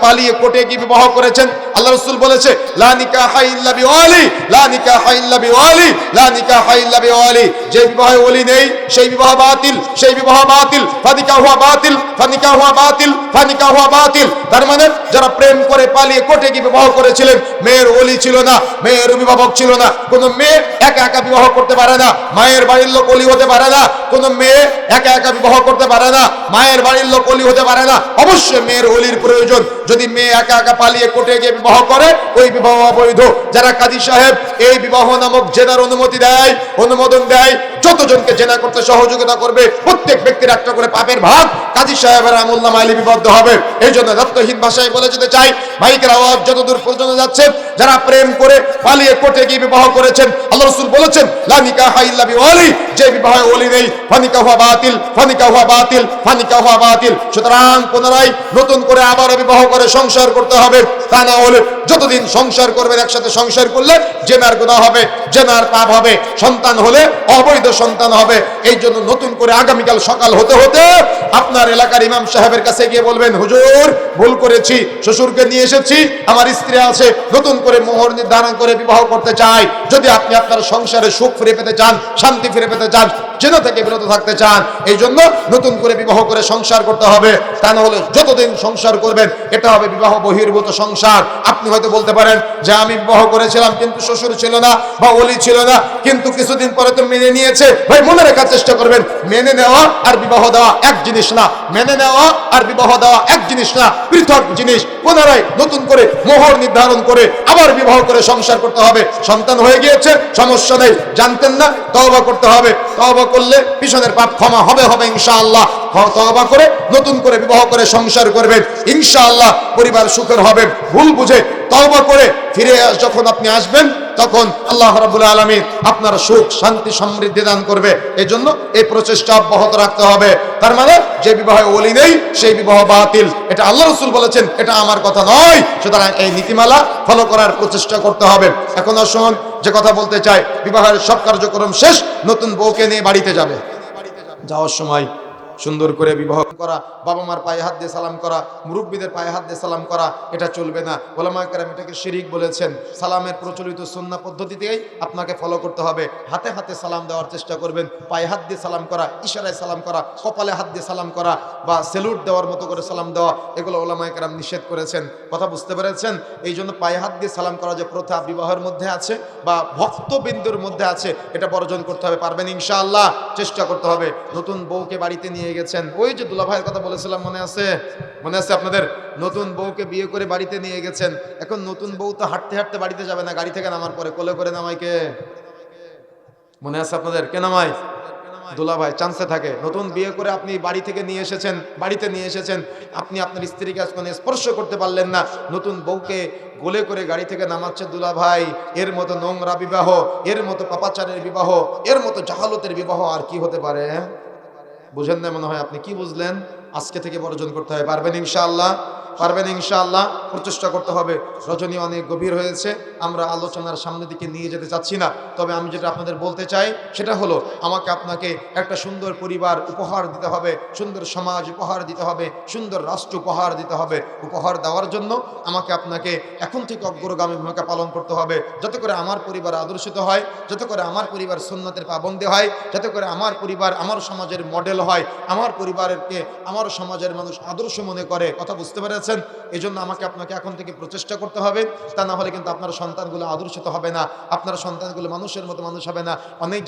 পালিয়ে কোর্টে গিয়ে বিবাহ করেছেন। আল্লাহ রাসূল বলেছে লা নিকাহা ইল্লা বিওয়ালি, লা নিকাহা ইল্লা বিওয়ালি, লা নিকাহা ইল্লা বিওয়ালি। যে বিবাহে ওলি নেই সেই বিবাহ বাতিল, সেই বিবাহ বাতিল। ফানিকাহু বাতিল, ফানিকাহু বাতিল, ফানিকাহু বাতিল। তার মানে যারা প্রেম করে পালিয়ে কোর্টে গিয়ে বিবাহ করেছিলেন, মেয়ের ওলি ছিল না, মেয়ের অভিভাবক ছিল না। কোন মেয়ে একা একা বিবাহ করতে পারে না, মায়ের বাড়ির লোক ওলি হতে পারে না। কোন মেয়ে একা একা বিবাহ করতে পারে না, মায়ের বাড়ির লোক ওলি হতে পারে না। অবশ্যই মেয়ের ওলির প্রয়োজন। যদি মেয়ে একা একা পালিয়ে কোর্টে গিয়ে বিবাহ করে, ওই বিবাহ অবৈধ। যারা কাজী সাহেব এই বিবাহ নামক জেনার অনুমতি দেয়, অনুমোদন দেয়, যতজনকে জেনা করতে সহযোগিতা করবে প্রত্যেক ব্যক্তির একটা করে পাপের ভাগ কাজী সাহেবের আমলনামায় লিপিবদ্ধ হবে। এই জন্য রক্তহীন ভাষায় বলে যেতে চাই, মাইকের আওয়াজ যতদূর পর্যন্ত যাচ্ছে, যারা প্রেম করে পালিয়ে কোর্টে গিয়ে বিবাহ করেছেন, আল্লাহ রাসূল বলেছেন লা নিকাহা ইল্লা বিওয়ালি। যে বিবাহে ওলি নেই ফানিকাহু বাতিল, ফানিকাহু বাতিল, ফানিকাহু বাতিল। সুতরাং পুনরায় নতুন করে আবার বিবাহ করে সংসার করতে হবে। তা না হলে যতদিন সংসার করবেন, একসাথে সংসার করলে জেনার গুনাহ হবে, জেনার পাপ হবে, সন্তান হলে অবৈধ সন্তান হবে। এই জন্য নতুন করে আগামীকাল সকাল হতে হতে আপনার এলাকার ইমাম সাহেবের কাছে গিয়ে বলবেন, হুজুর ভুল করেছি, শ্বশুরকে নিয়ে এসেছি, আমার স্ত্রী আছে, নতুন করে মোহর নির্ধারণ করে বিবাহ করতে চাই। যদি আপনি আপনার সংসারে সুখ ফিরে পেতে চান, শান্তি ফিরে পেতে চান, জেনা থেকে বিরত থাকতে চান, এই জন্য নতুন করে বিবাহ করে সংসার করতে হবে। তা না হলে যতদিন সংসার করবেন এটা হবে বিবাহ বহির্ভূত সংসার। আপনি হয়তো বলতে পারেন যে আমি বিবাহ করেছিলাম কিন্তু শ্বশুর ছিল না বা ওলি ছিল না, কিন্তু কিছুদিন পরে তো মেনে নিয়েছে। ভাই মনে রাখার চেষ্টা করবেন, মেনে নেওয়া আর বিবাহ দেওয়া এক জিনিস না। মেনে নেওয়া আর বিবাহ দেওয়া এক জিনিস না, পৃথক জিনিস। পুনরায় নতুন করে মোহর নির্ধারণ করে আবার বিবাহ করে সংসার করতে হবে। সন্তান হয়ে গিয়েছে, সমস্যা নেই, জানতেন না, তওবা করতে হবে। তওবা করলে পিছনের পাপ ক্ষমা হবে হবে ইনশাআল্লাহ। তওবা করে নতুন করে বিবাহ করে সংসার করবেন, ইনশাআল্লাহ পরিবার সুখের হবে। ভুল বুঝে তওবা করে ফিরে যখন আপনি আসবেন, তখন আল্লাহ রাব্বুল আলামিন আপনার সুখ শান্তি সমৃদ্ধি দান করবে। এই জন্য এই প্রচেষ্টা অব্যাহত রাখতে হবে। তার মানে যে বিবাহে ওলি নেই সেই বিবাহ বাতিল, এটা আল্লাহ রাসূল বলেছেন, এটা আমার কথা নয়। সুতরাং এই নীতিমালা ফলো করার প্রচেষ্টা করতে হবে। এখন আসুন যে কথা বলতে চাই, বিবাহের সব কার্যক্রম শেষ, নতুন বউকে নিয়ে বাড়িতে যাবে। যাওয়ার সময় সুন্দর করে বিবাহ করা, বাবা মার পায়ে হাত দিয়ে সালাম করা, মুরব্বীদের পায়ে হাত দিয়ে সালাম করা, এটা চলবে না। ওলামায়ে কেরাম এটাকে শিরিক বলেছেন। সালামের প্রচলিত সুন্নাহ পদ্ধতিতেই আপনাকে ফলো করতে হবে। হাতে হাতে সালাম দেওয়ার চেষ্টা করবেন। পায়ে হাত দিয়ে সালাম করা, ইশারায় সালাম করা, কপালে হাত দিয়ে সালাম করা বা সেলুট দেওয়ার মতো করে সালাম দেওয়া, এগুলো ওলামায়ে কেরাম নিষেধ করেছেন। কথা বুঝতে পেরেছেন? এই জন্য পায়ে হাত দিয়ে সালাম করা যে প্রথা বিবাহের মধ্যে আছে বা ভক্তবিন্দুর মধ্যে আছে, এটা বর্জন করতে হবে। পারবেন ইনশাআল্লাহ? চেষ্টা করতে হবে। নতুন বউকে বাড়িতে নিয়ে গেছেন, ওই যে দুলা ভাইয়ের কথা বলেছিলাম, মনে আছে? মনে আছে আপনাদের? নতুন বউকে বিয়ে করে বাড়িতে নিয়ে গেছেন। এখন নতুন বউ তো হাঁটতে হাঁটতে বাড়িতে যাবে না, গাড়ি থেকে নামার পরে কোলে করে নামায় কে? মনে আছে আপনাদের? কে নামায়? দুলা ভাই চান্সে থাকে। নতুন বিয়ে করে আপনি বাড়ি থেকে নিয়ে এসেছেন, বাড়িতে নিয়ে এসেছেন, আপনি আপনার স্ত্রীকে আজকে স্পর্শ করতে পারলেন না, নতুন বউকে গোলে করে গাড়ি থেকে নামাচ্ছে দুলা ভাই। এর মতো নোংরা বিবাহ, এর মতো পাপাচারের বিবাহ, এর মতো জাহালতের বিবাহ আর কি হতে পারে? বুঝেন না মনে হয়। আপনি কি বুঝলেন? আজকে থেকে বর্জন করতে হবে। পারবেন ইনশাআল্লাহ? পারবেন ইনশাআল্লাহ? প্রচেষ্টা করতে হবে। রজনী অনেক গভীর হয়েছে, আমরা আলোচনার সামনের দিকে নিয়ে যেতে চাচ্ছি না। তবে আমি যেটা আপনাদের বলতে চাই সেটা হলো, আমাকে আপনাকে একটা সুন্দর পরিবার উপহার দিতে হবে, সুন্দর সমাজ উপহার দিতে হবে, সুন্দর রাষ্ট্র উপহার দিতে হবে। উপহার দেওয়ার জন্য আমাকে আপনাকে এখন থেকে অগ্রগামী ভূমিকা পালন করতে হবে, যাতে করে আমার পরিবার আদর্শিত হয়, যাতে করে আমার পরিবার সুন্নতের পাবন্দী হয়, যাতে করে আমার পরিবার আমার সমাজের মডেল হয়, আমার পরিবারকে আমার সমাজের মানুষ আদর্শ মনে করে। কথা বুঝতে পেরেছেন? এই জন্য আমাকে আপনাকে এখন থেকে প্রচেষ্টা করতে হবে। তা না হলে কিন্তু আপনার সন্তানগুলো আদর্শিত হবে না, আপনার সন্তানগুলো মানুষের মতো মানুষ হবে না। অনেক